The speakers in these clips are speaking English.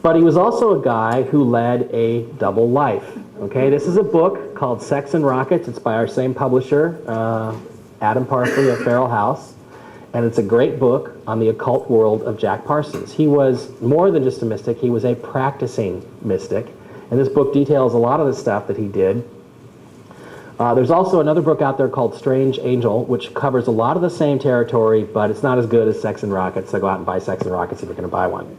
But he was also a guy who led a double life. Okay, this is a book called Sex and Rockets. It's by our same publisher, Adam Parsley at Farrell House. And it's a great book on the occult world of Jack Parsons. He was more than just a mystic, he was a practicing mystic. And this book details a lot of the stuff that he did. There's also another book out there called Strange Angel, which covers a lot of the same territory, but it's not as good as Sex and Rockets, so go out and buy Sex and Rockets if you're going to buy one.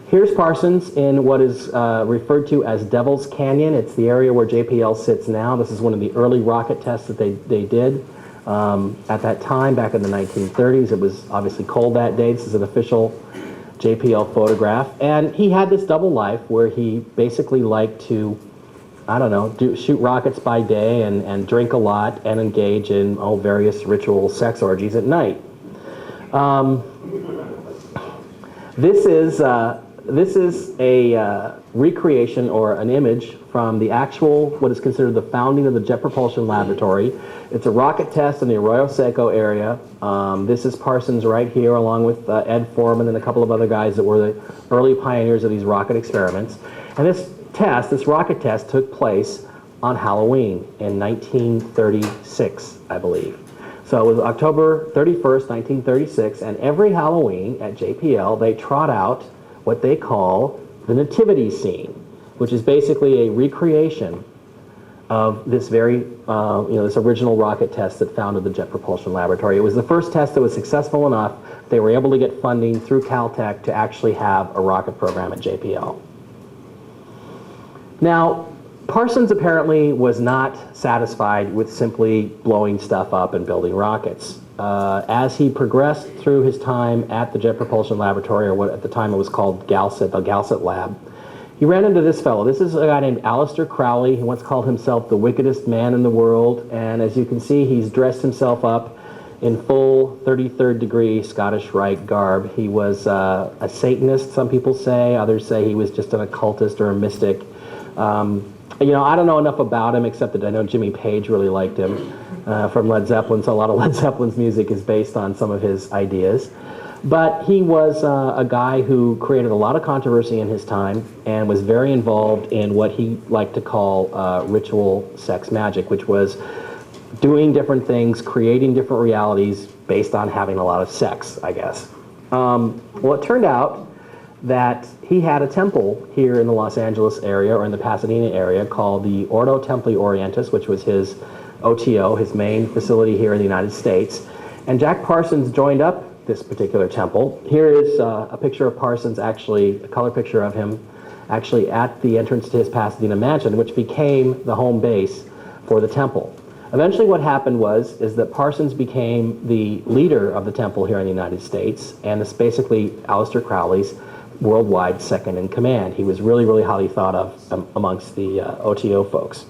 Here's Parsons in what is referred to as Devil's Canyon. It's the area where JPL sits now. This is one of the early rocket tests that they did. At that time, back in the 1930s, it was obviously cold that day. This is an official JPL photograph. And he had this double life where he basically liked to, I don't know, shoot rockets by day and drink a lot and engage in various ritual sex orgies at night. This is a recreation or an image from the actual, what is considered the founding of the Jet Propulsion Laboratory. It's a rocket test in the Arroyo Seco area. This is Parsons right here, along with Ed Foreman and a couple of other guys that were the early pioneers of these rocket experiments. And this rocket test took place on Halloween in 1936, I believe. So it was October 31st, 1936, and every Halloween at JPL, they trot out what they call the nativity scene, which is basically a recreation of this very, this original rocket test that founded the Jet Propulsion Laboratory. It was the first test that was successful enough. They were able to get funding through Caltech to actually have a rocket program at JPL. Now, Parsons apparently was not satisfied with simply blowing stuff up and building rockets. As he progressed through his time at the Jet Propulsion Laboratory, or what at the time it was called Galset, the Galset Lab, he ran into this fellow. This is a guy named Alistair Crowley. He once called himself the wickedest man in the world, and as you can see, he's dressed himself up in full 33rd degree Scottish Rite garb. He was a Satanist, some people say. Others say he was just an occultist or a mystic. I don't know enough about him, except that I know Jimmy Page really liked him from Led Zeppelin, so a lot of Led Zeppelin's music is based on some of his ideas. But he was a guy who created a lot of controversy in his time and was very involved in what he liked to call ritual sex magic, which was doing different things, creating different realities based on having a lot of sex, I guess. Well, it turned out that he had a temple here in the Los Angeles area, or in the Pasadena area, called the Ordo Templi Orientis, which was his OTO, his main facility here in the United States. And Jack Parsons joined up this particular temple. Here is a picture of Parsons, actually, a color picture of him, actually at the entrance to his Pasadena mansion, which became the home base for the temple. Eventually what happened is that Parsons became the leader of the temple here in the United States, and it's basically Alistair Crowley's worldwide second in command. He was really, really highly thought of amongst the OTO folks.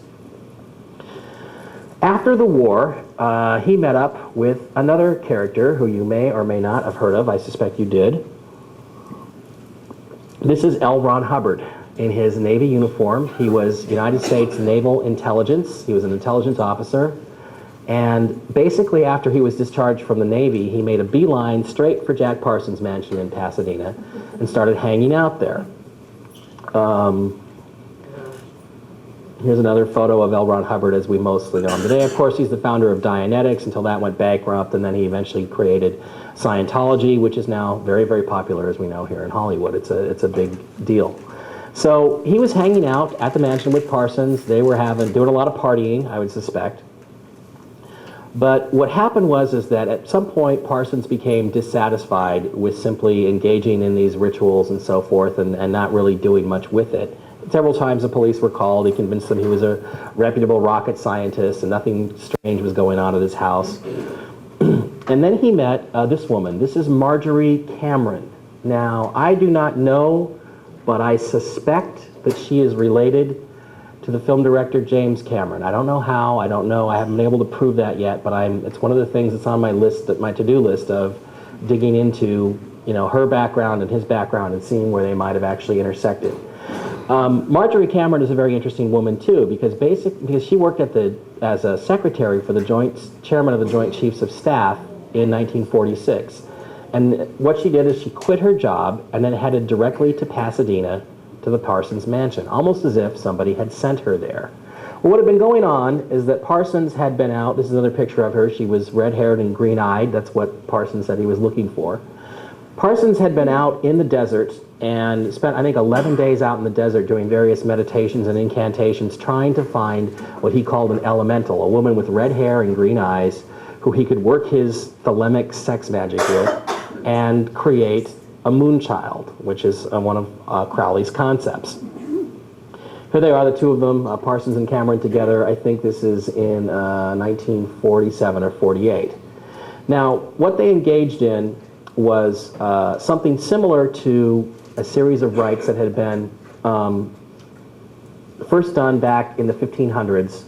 After the war, he met up with another character who you may or may not have heard of. I suspect you did. This is L. Ron Hubbard. In his Navy uniform, he was United States Naval Intelligence. He was an intelligence officer. And basically, after he was discharged from the Navy, he made a beeline straight for Jack Parsons' mansion in Pasadena and started hanging out there. Here's another photo of L. Ron Hubbard as we mostly know him today. Of course, he's the founder of Dianetics until that went bankrupt, and then he eventually created Scientology, which is now very, very popular, as we know, here in Hollywood. It's a big deal. So he was hanging out at the mansion with Parsons. They were doing a lot of partying, I would suspect. But what happened is that at some point Parsons became dissatisfied with simply engaging in these rituals and so forth and not really doing much with it. Several times the police were called. He convinced them he was a reputable rocket scientist and nothing strange was going on at his house. And then he met this woman. This is Marjorie Cameron. Now, I do not know, but I suspect that she is related to the film director James Cameron. I don't know how, I don't know, I haven't been able to prove that yet, but it's one of the things that's on my list, my to-do list of digging into, her background and his background and seeing where they might have actually intersected. Marjorie Cameron is a very interesting woman too, because she worked as a secretary for the chairman of the Joint Chiefs of Staff in 1946. And what she did is she quit her job and then headed directly to Pasadena to the Parsons mansion, almost as if somebody had sent her there. Well, what had been going on is that Parsons had been out. This is another picture of her. She was red-haired and green-eyed. That's what Parsons said he was looking for. Parsons had been out in the desert and spent, I think, 11 days out in the desert doing various meditations and incantations, trying to find what he called an elemental, a woman with red hair and green eyes, who he could work his thelemic sex magic with and create a moonchild, which is one of Crowley's concepts. Here they are, the two of them, Parsons and Cameron together. I think this is in 1947 or 48. Now, what they engaged in was something similar to a series of rites that had been first done back in the 1500s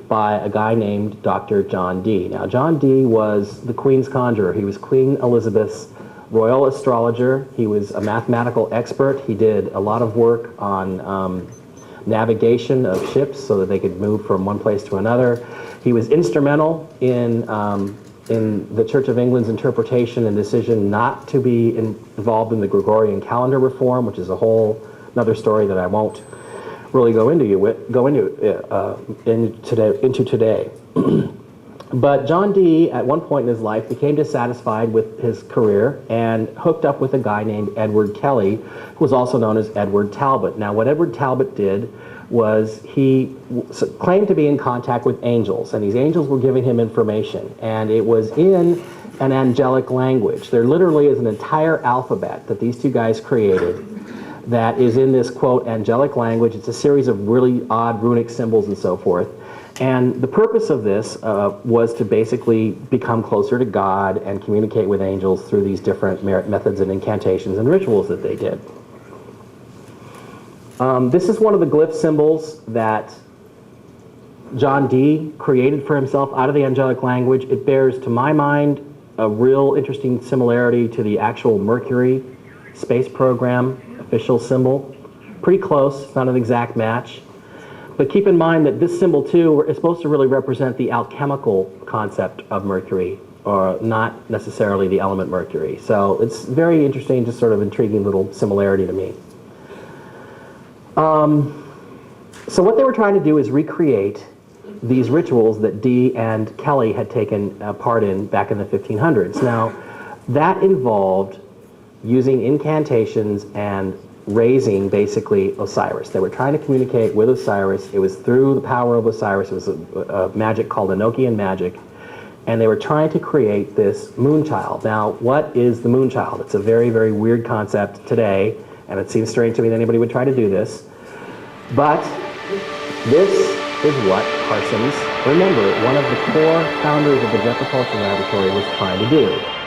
by a guy named Dr. John Dee. Now, John Dee was the Queen's conjurer. He was Queen Elizabeth's royal astrologer. He was a mathematical expert. He did a lot of work on navigation of ships so that they could move from one place to another. He was instrumental in the Church of England's interpretation and decision not to be involved in the Gregorian calendar reform, which is a whole another story that I won't really go into today. But John Dee, at one point in his life, became dissatisfied with his career and hooked up with a guy named Edward Kelly, who was also known as Edward Talbot. Now, what Edward Talbot did was he claimed to be in contact with angels, and these angels were giving him information, and it was in an angelic language. There literally is an entire alphabet that these two guys created that is in this, quote, angelic language. It's a series of really odd runic symbols and so forth. And the purpose of this was to basically become closer to God and communicate with angels through these different methods and incantations and rituals that they did. This is one of the glyph symbols that John Dee created for himself out of the angelic language. It bears, to my mind, a real interesting similarity to the actual Mercury space program official symbol. Pretty close, it's not an exact match. But keep in mind that this symbol, too, is supposed to really represent the alchemical concept of Mercury, or not necessarily the element Mercury. So it's very interesting, just sort of intriguing little similarity to me. So what they were trying to do is recreate these rituals that Dee and Kelly had taken part in back in the 1500s. Now, that involved using incantations and raising, basically, Osiris. They were trying to communicate with Osiris. It was through the power of Osiris. It was a magic called Enochian magic. And they were trying to create this moonchild. Now, what is the moonchild? It's a very, very weird concept today, and it seems strange to me that anybody would try to do this. But this is what Parsons, remember, one of the core founders of the Jet Propulsion Laboratory, was trying to do.